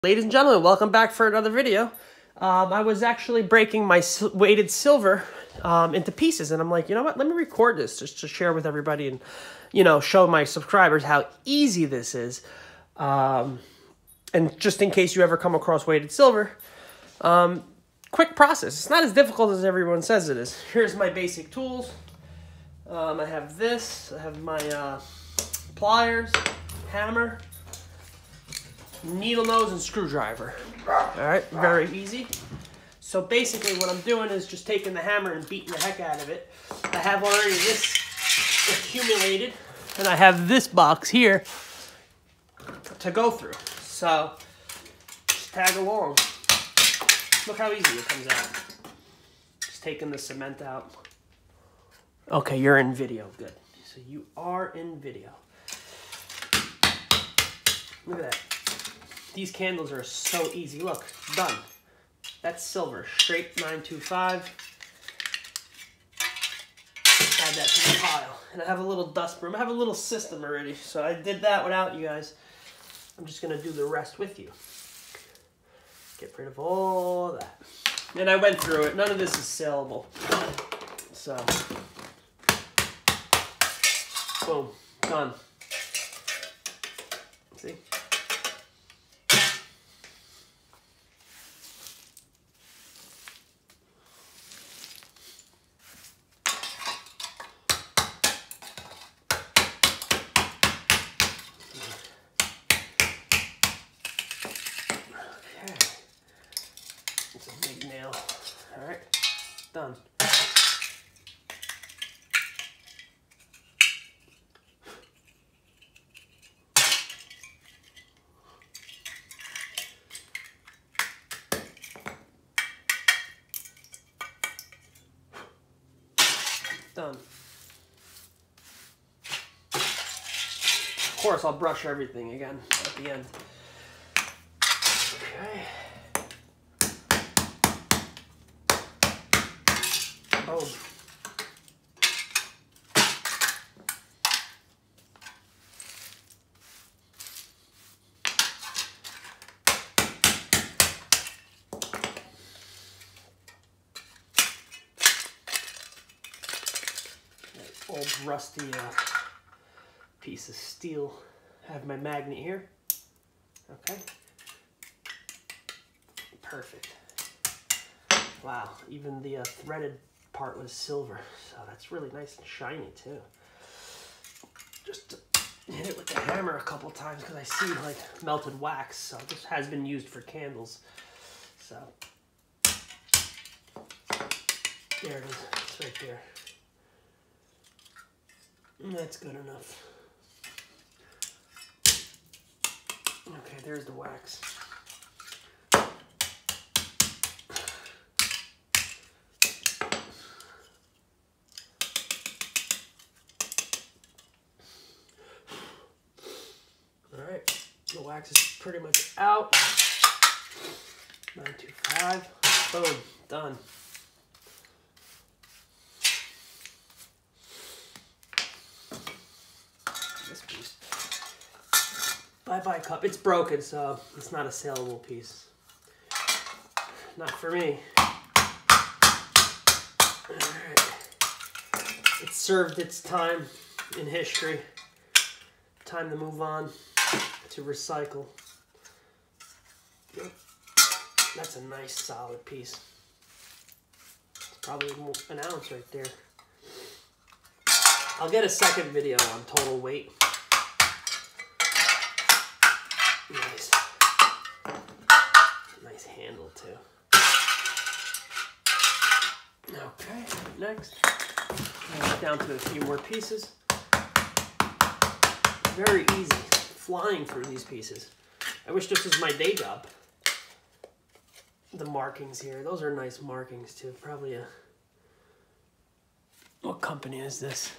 Ladies and gentlemen, welcome back for another video. I was actually breaking my weighted silver into pieces, and I'm like, you know what, let me record this just to share with everybody and, you know, show my subscribers how easy this is. And just in case you ever come across weighted silver, quick process. It's not as difficult as everyone says it is. Here's my basic tools. I have this, I have my pliers, hammer, needle nose, and screwdriver. All right, very easy. So basically what I'm doing is just taking the hammer and beating the heck out of it. I have already this accumulated, and I have this box here to go through. So just tag along. Look how easy it comes out. Just taking the cement out. Okay, you're in video, good. So you are in video. Look at that. These candles are so easy. Look, done. That's silver, straight 925. Add that to the pile. And I have a little dust broom. I have a little system already. So I did that without you guys. I'm just going to do the rest with you. Get rid of all that. And I went through it. None of this is saleable. So, boom, done. See? It's a big nail. All right, done. Done. Of course, I'll brush everything again at the end. Okay. Boom. Old rusty piece of steel. I have my magnet here. Okay. Perfect. Wow, even the threaded part was silver, so that's really nice and shiny too. Just hit it with the hammer a couple times because I see like melted wax, so this has been used for candles. So there it is, it's right there. And that's good enough. Okay, there's the wax. Alright, the wax is pretty much out. 925. Boom, done. This piece. Bye-bye cup. It's broken, so it's not a saleable piece. Not for me. Alright. It served its time in history. Time to move on to recycle. Yep. That's a nice solid piece. It's probably an ounce right there. I'll get a second video on total weight. Nice. Nice handle too. Okay, next. Down to a few more pieces. Very easy. Flying through these pieces. I wish this was my day job. The markings here. Those are nice markings too. Probably a... What company is this?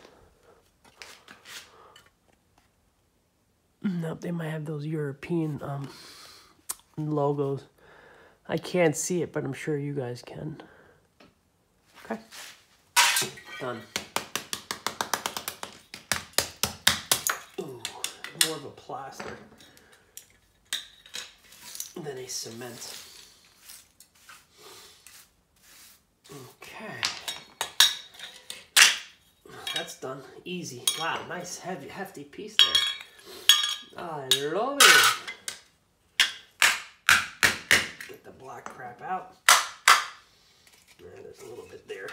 Nope, they might have those European logos. I can't see it, but I'm sure you guys can. Okay. Done. Ooh, more of a plaster. than a cement. Okay. That's done. Easy. Wow, nice, heavy, hefty piece there. I love it. Get the black crap out. There's a little bit there.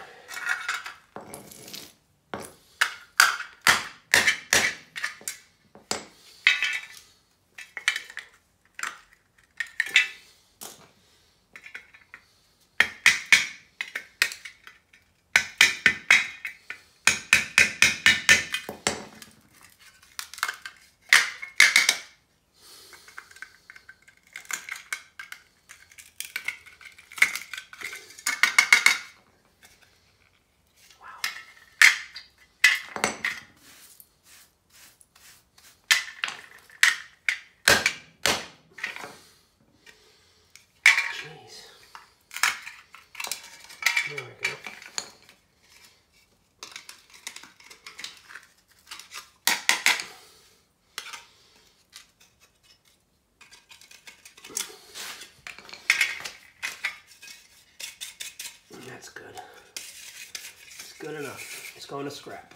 There we go. That's good. It's good enough. It's going to scrap.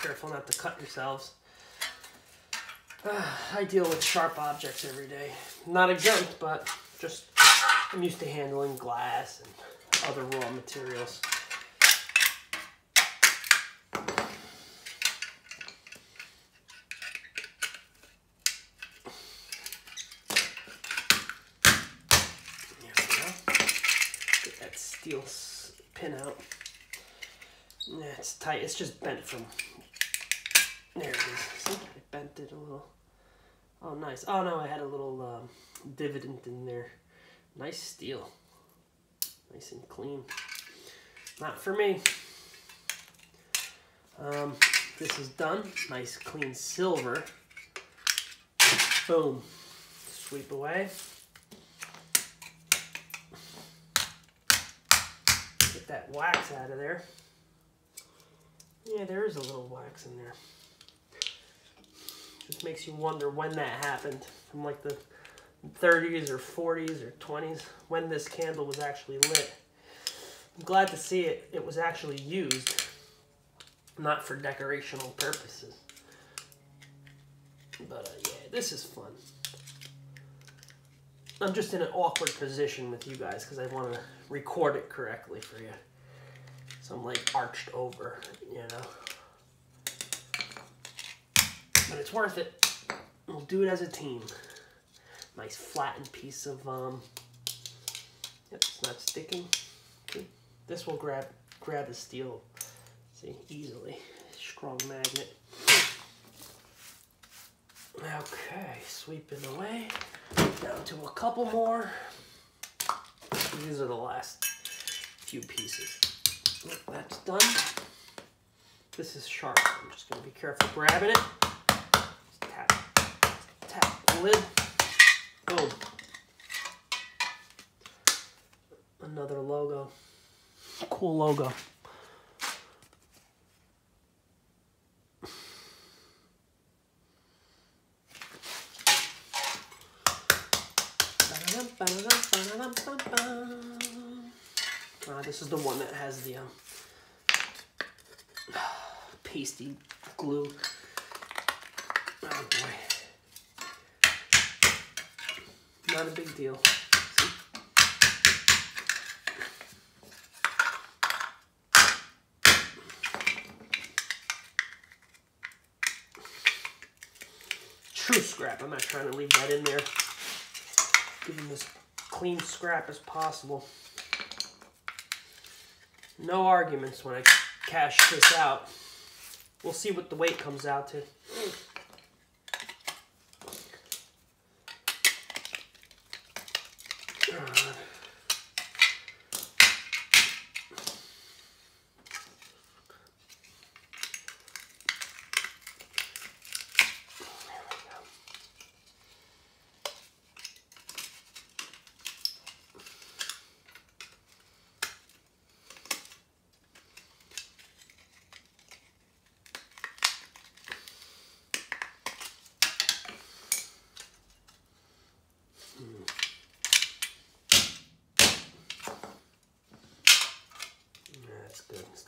Careful not to cut yourselves. I deal with sharp objects every day. Not exempt, but just I'm used to handling glass and other raw materials. There we go. Get that steel pin out. Yeah, it's tight. It's just bent from... There it is. See? I bent it a little. Oh, nice. Oh, no, I had a little dividend in there. Nice steel. Nice and clean. Not for me. This is done. Nice, clean silver. Boom. Sweep away. Get that wax out of there. Yeah, there is a little wax in there. Just makes you wonder when that happened, from like the 30s or 40s or 20s, when this candle was actually lit. I'm glad to see it was actually used, not for decorational purposes. But yeah, this is fun. I'm just in an awkward position with you guys because I want to record it correctly for you. So I'm like arched over, you know. But it's worth it. We'll do it as a team. Nice flattened piece of, yep, it's not sticking. Okay. This will grab the steel, see, easily. Strong magnet. Okay, sweeping away. Down to a couple more. These are the last few pieces. That's done. This is sharp. I'm just going to be careful grabbing it. Tap the lid. Boom. Another logo. Cool logo. This is the one that has the pasty glue. Oh boy. Not a big deal. See? True scrap. I'm not trying to leave that in there. Give them as clean scrap as possible. No arguments when I cash this out. We'll see what the weight comes out to.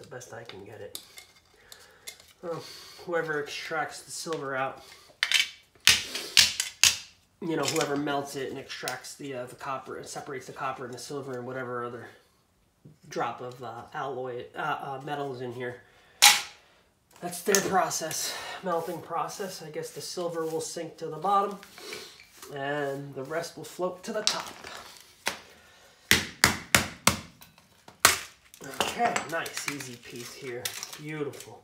the best I can get it. Well, whoever extracts the silver out, you know, whoever melts it and extracts the copper, and separates the copper and the silver and whatever other drop of alloy metals in here. That's their process, melting process. I guess the silver will sink to the bottom and the rest will float to the top. Okay, nice, easy piece here. Beautiful.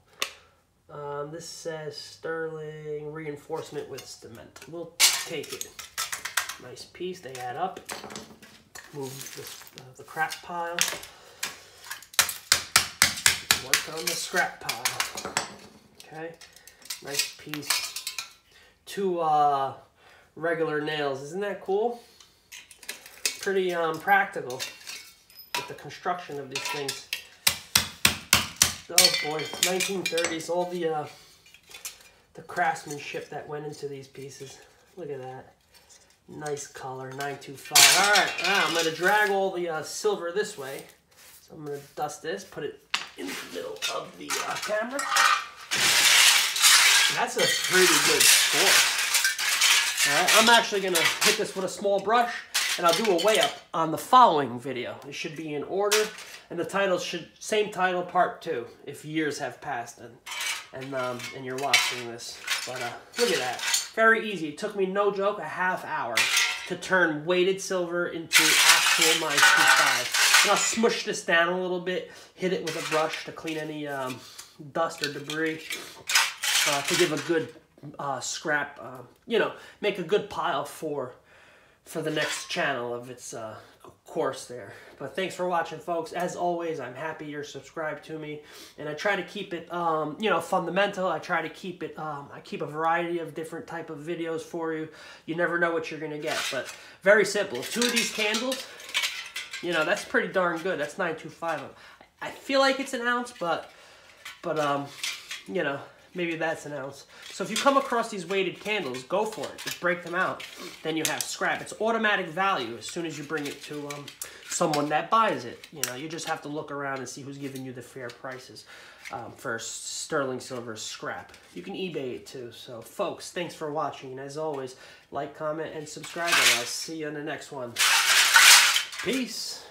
This says sterling reinforcement with cement. We'll take it. Nice piece, they add up. Move the crap pile. Work on the scrap pile. Okay, nice piece. 2 regular nails. Isn't that cool? Pretty practical with the construction of these things. Oh boy, 1930s. All the craftsmanship that went into these pieces. Look at that. Nice color, 925. All right, now I'm going to drag all the silver this way. So I'm going to dust this, put it in the middle of the camera. That's a pretty good score. All right, I'm actually going to hit this with a small brush, and I'll do a weigh up on the following video. It should be in order, and the title should, same title, part 2, if years have passed and you're watching this. But look at that. Very easy. It took me, no joke, a half hour to turn weighted silver into actual 925. And I'll smush this down a little bit, hit it with a brush to clean any dust or debris, to give a good scrap, you know, make a good pile for the next channel of its course there. But thanks for watching, folks. As always, I'm happy you're subscribed to me, and I try to keep it, you know, fundamental. I try to keep it, I keep a variety of different type of videos for you. You never know what you're gonna get, but very simple. 2 of these candles, you know, that's pretty darn good. That's 925. I feel like it's an ounce, but you know, maybe that's an ounce. So if you come across these weighted candles, go for it. Just break them out. Then you have scrap. It's automatic value as soon as you bring it to someone that buys it. You know, you just have to look around and see who's giving you the fair prices for sterling silver scrap. You can eBay it too. So folks, thanks for watching. And as always, like, comment, and subscribe. And I'll see you in the next one. Peace.